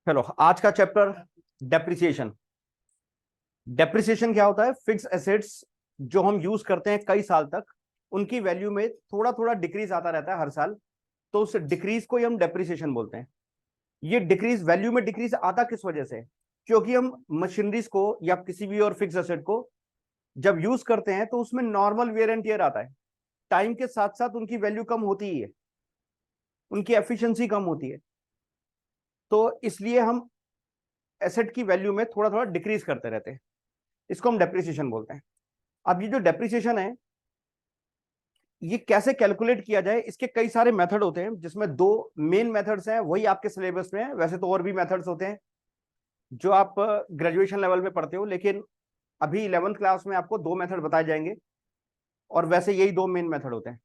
चलो, आज का चैप्टर डेप्रिसिएशन। डेप्रिसिएशन क्या होता है? फिक्स एसेट्स जो हम यूज करते हैं कई साल तक, उनकी वैल्यू में थोड़ा थोड़ा डिक्रीज आता रहता है हर साल। तो उस डिक्रीज को ही हम डेप्रिसिएशन बोलते हैं। ये डिक्रीज, वैल्यू में डिक्रीज आता किस वजह से? क्योंकि हम मशीनरीज को या किसी भी और फिक्स एसेट को जब यूज करते हैं तो उसमें नॉर्मल वेयर एंड टियर आता है। टाइम के साथ साथ उनकी वैल्यू कम होती ही है, उनकी एफिशिएंसी कम होती है। तो इसलिए हम एसेट की वैल्यू में थोड़ा थोड़ा डिक्रीज करते रहते हैं। इसको हम डेप्रिसिएशन बोलते हैं। अब ये जो डेप्रिसिएशन है, ये कैसे कैलकुलेट किया जाए, इसके कई सारे मेथड होते हैं, जिसमें दो मेन मेथड्स हैं, वही आपके सिलेबस में है। वैसे तो और भी मेथड्स होते हैं जो आप ग्रेजुएशन लेवल में पढ़ते हो, लेकिन अभी 11th क्लास में आपको दो मेथड बताए जाएंगे। और वैसे यही दो मेन मेथड होते हैं।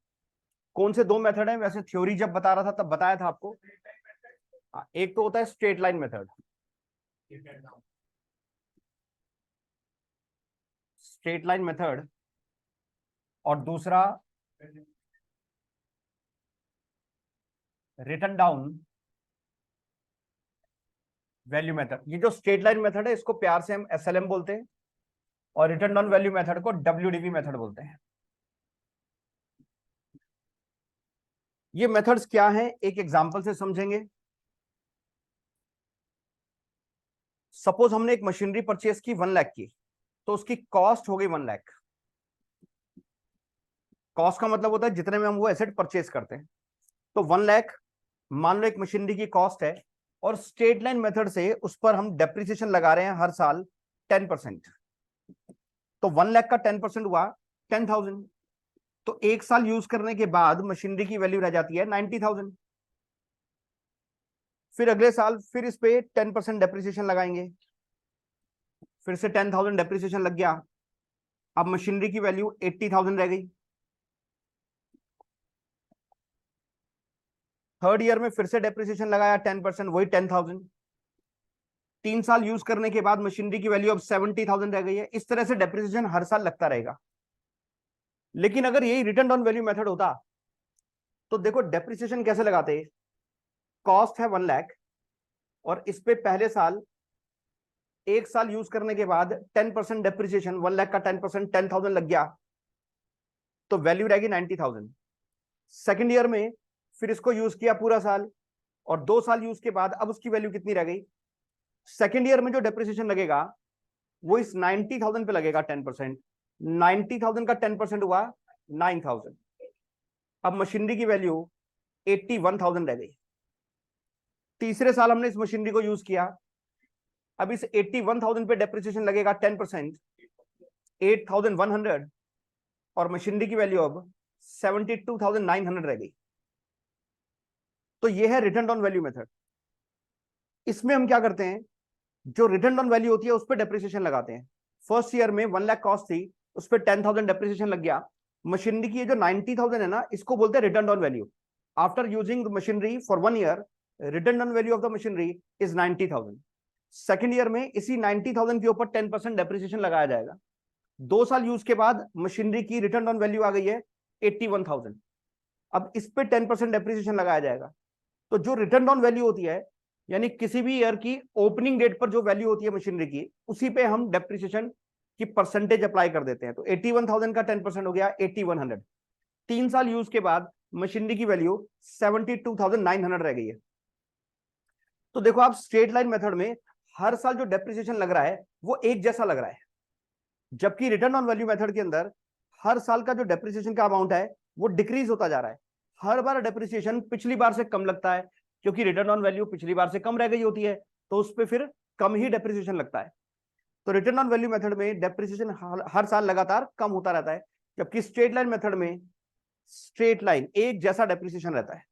कौन से दो मेथड हैं? वैसे थ्योरी जब बता रहा था तब बताया था आपको। एक तो होता है straight line method. Straight line method. और दूसरा रिटन डाउन वैल्यू मेथड। ये जो स्ट्रेट लाइन मेथड है, इसको प्यार से हम एसएलएम बोलते हैं, और रिटर्न डाउन वैल्यू मेथड को डब्ल्यूडीवी मेथड बोलते हैं। ये मेथड्स क्या हैं, एक एग्जांपल से समझेंगे। सपोज हमने एक मशीनरी परचेज की 1 लाख की, तो उसकी कॉस्ट हो गई 1 लाख। कॉस्ट का मतलब होता है जितने में हम वो एसेट परचेज करते हैं। तो 1 लाख मान लो एक मशीनरी की कॉस्ट है, और स्ट्रेट लाइन मेथड से उस पर हम डेप्रिसिएशन लगा रहे हैं हर साल 10%। तो 1 लाख का 10% हुआ 10,000। तो एक साल यूज करने के बाद मशीनरी की वैल्यू रह जाती है 90,000। फिर अगले साल फिर इस पे 10% डेप्रिसिएशन लगाएंगे, फिर से 10,000 डेप्रिसिएशन लग गया। अब मशीनरी की वैल्यू 80,000 रह गई। थर्ड ईयर में फिर से डेप्रिसिएशन लगाया 10%, वही 10,000। 3 साल यूज करने के बाद मशीनरी की वैल्यू अब 70,000 रह गई है। इस तरह से डेप्रिसिएशन हर साल लगता रहेगा। लेकिन अगर यही रिटर्न डाउन वैल्यू मेथड होता, तो देखो डेप्रिसिएशन कैसे लगाते। कॉस्ट है 1 लाख, और इस पे पहले साल एक साल यूज करने के बाद 10% डेप्रिसिएशन, 1 लाख का 10%, 10,000 लग गया, तो वैल्यू रहेगी 90,000। सेकेंड ईयर में फिर इसको यूज किया पूरा साल, और 2 साल यूज के बाद अब उसकी वैल्यू कितनी रह गई। सेकेंड ईयर में जो डेप्रिसिएशन लगेगा वो इस 90,000 पे लगेगा 10%। 90,000 का 10% हुआ 9,000। अब मशीनरी की वैल्यू 81,000 रह गई। तीसरे साल हमने इस मशीनरी को यूज किया। अब इस 81,000 पे डेप्रिसिएशन लगेगा 10%, 8,100। और मशीनरी की वैल्यू अब 72,900 रह गई। तो ये है रिटर्न डाउन वैल्यू मेथड। इसमें हम क्या करते हैं, जो रिटर्न डाउन वैल्यू होती है उस पर डेप्रिसिएशन लगाते हैं। फर्स्ट ईयर में 1 लाख कॉस्ट थी, उस पर 10,000 डेप्रिसिएशन लग गया। मशीनरी की ये जो 90,000 है ना, इसको बोलते हैं return down value. After using the machinery for 1 year, return down value of the machinery is 90,000। Second year में इसी 90,000 के ऊपर 10% डेप्रिसिएशन लगाया जाएगा। 2 साल यूज के बाद मशीनरी की रिटर्न डाउन वैल्यू आ गई है 81,000। अब इस पे 10% डेप्रिसिएशन लगाया जाएगा। तो जो रिटर्न डाउन वैल्यू होती है, यानी किसी भी ईयर की ओपनिंग डेट पर जो वैल्यू होती है मशीनरी की, उसी पे हम डेप्रिसिएशन की परसेंटेज अप्लाई कर देते हैं। तो 81,000 का 10% हो गया 8100। 3 साल यूज के बाद मशीनरी की वैल्यू 72,900 रह गई है। तो देखो आप, स्ट्रेट लाइन मेथड में हर साल जो डेप्रिसिएशन लग रहा है वो एक जैसा लग रहा है, जबकि रिटर्न ऑन वैल्यू मेथड के अंदर हर साल का जो डेप्रिसिएशन का अमाउंट है वो डिक्रीज होता जा रहा है। हर बार डेप्रिसिएशन पिछली बार से कम लगता है, क्योंकि रिटर्न ऑन वैल्यू पिछली बार से कम रह गई होती है, तो उस पर फिर कम ही डेप्रिसिएशन लगता है। तो रिटर्न ऑन वैल्यू मेथड में डेप्रिसिएशन हर साल लगातार कम होता रहता है, जबकि स्ट्रेट लाइन मेथड में स्ट्रेट लाइन एक जैसा डेप्रिसिएशन रहता है।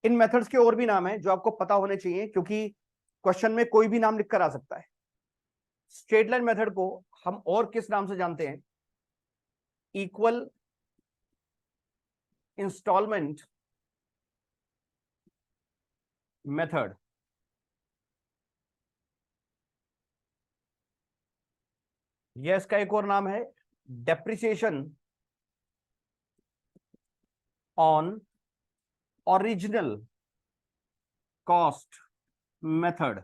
इन मेथड्स के और भी नाम है जो आपको पता होने चाहिए, क्योंकि क्वेश्चन में कोई भी नाम लिखकर आ सकता है। स्ट्रेट लाइन मेथड को हम और किस नाम से जानते हैं? Equal instalment method. यह इसका एक और नाम है, depreciation on original cost method,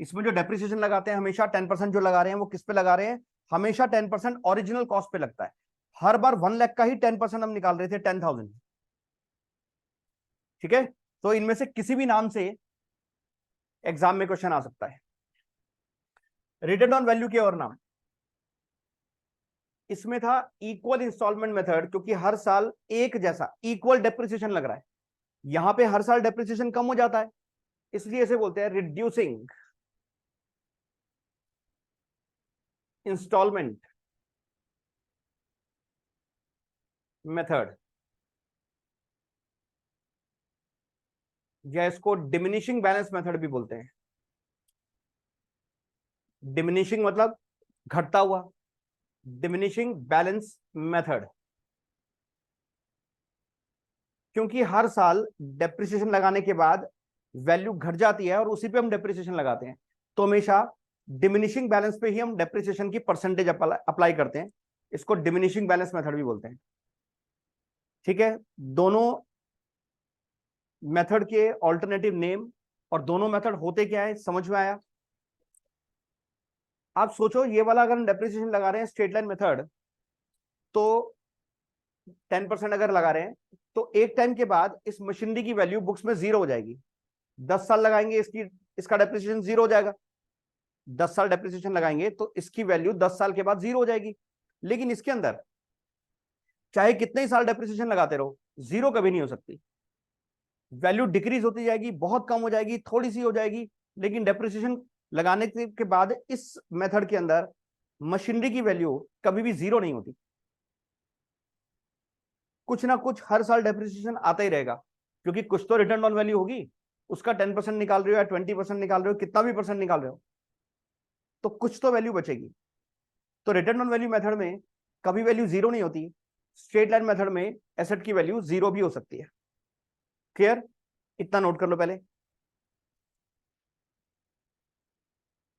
इसमें जो डेप्रिसिएशन लगाते हैं हमेशा 10% जो लगा रहे हैं वो किस पे लगा रहे हैं, हमेशा 10% ओरिजिनल कॉस्ट पे लगता है। हर बार 1 लाख का ही 10% हम निकाल रहे थे, 10,000। ठीक है, तो इनमें से किसी भी नाम से एग्जाम में क्वेश्चन आ सकता है। रिटर्न ऑन वैल्यू के और नाम, इसमें था इक्वल इंस्टॉलमेंट मेथड, क्योंकि हर साल एक जैसा इक्वल डेप्रिसिएशन लग रहा है। यहां पे हर साल डेप्रिसिएशन कम हो जाता है, इसलिए इसे बोलते हैं रिड्यूसिंग इंस्टॉलमेंट मेथड, या इसको डिमिनिशिंग बैलेंस मेथड भी बोलते हैं। डिमिनिशिंग मतलब घटता हुआ, डिमिनिशिंग बैलेंस मेथड, क्योंकि हर साल डेप्रिसिएशन लगाने के बाद वैल्यू घट जाती है और उसी पे हम डेप्रिसिएशन लगाते हैं, तो हमेशा डिमिनिशिंग बैलेंस पे ही हम डेप्रिसिएशन की परसेंटेज अप्लाई करते हैं। इसको डिमिनिशिंग बैलेंस मेथड भी बोलते हैं। ठीक है, दोनों मेथड के ऑल्टरनेटिव नेम और दोनों मेथड होते क्या है समझ में आया। आप सोचो, ये वाला अगर हम डेप्रिसिएशन लगा रहे हैं स्ट्रेट लाइन मेथड, तो 10% अगर लगा रहे हैं, तो एक टाइम के बाद इस मशीनरी की वैल्यू बुक्स में 0 हो जाएगी। 10 साल लगाएंगे, इसका डेप्रिसिएशन 0 हो जाएगा। 10 साल डेप्रिसिएशन लगाएंगे तो इसकी वैल्यू 10 साल के बाद 0 हो जाएगी। लेकिन इसके अंदर चाहे कितने ही साल डेप्रिसिएशन लगाते रहो, 0 कभी नहीं हो सकती। वैल्यू डिक्रीज होती जाएगी, बहुत कम हो जाएगी, थोड़ी सी हो जाएगी, लेकिन डेप्रिसिएशन लगाने के बाद इस मेथड के अंदर मशीनरी की वैल्यू कभी भी 0 नहीं होती। कुछ ना कुछ हर साल डेप्रिसिएशन आता ही रहेगा, क्योंकि कुछ तो रिटर्न ऑन वैल्यू होगी। उसका 10% निकाल रहे हो या 20% निकाल रहे हो, कितना भी परसेंट निकाल रहे हो, तो कुछ तो वैल्यू बचेगी। तो रिटर्न ऑन वैल्यू मेथड में कभी वैल्यू 0 नहीं होती। स्ट्रेट लाइन मेथड में एसेट की वैल्यू 0 भी हो सकती है। क्लियर, इतना नोट कर लो पहले।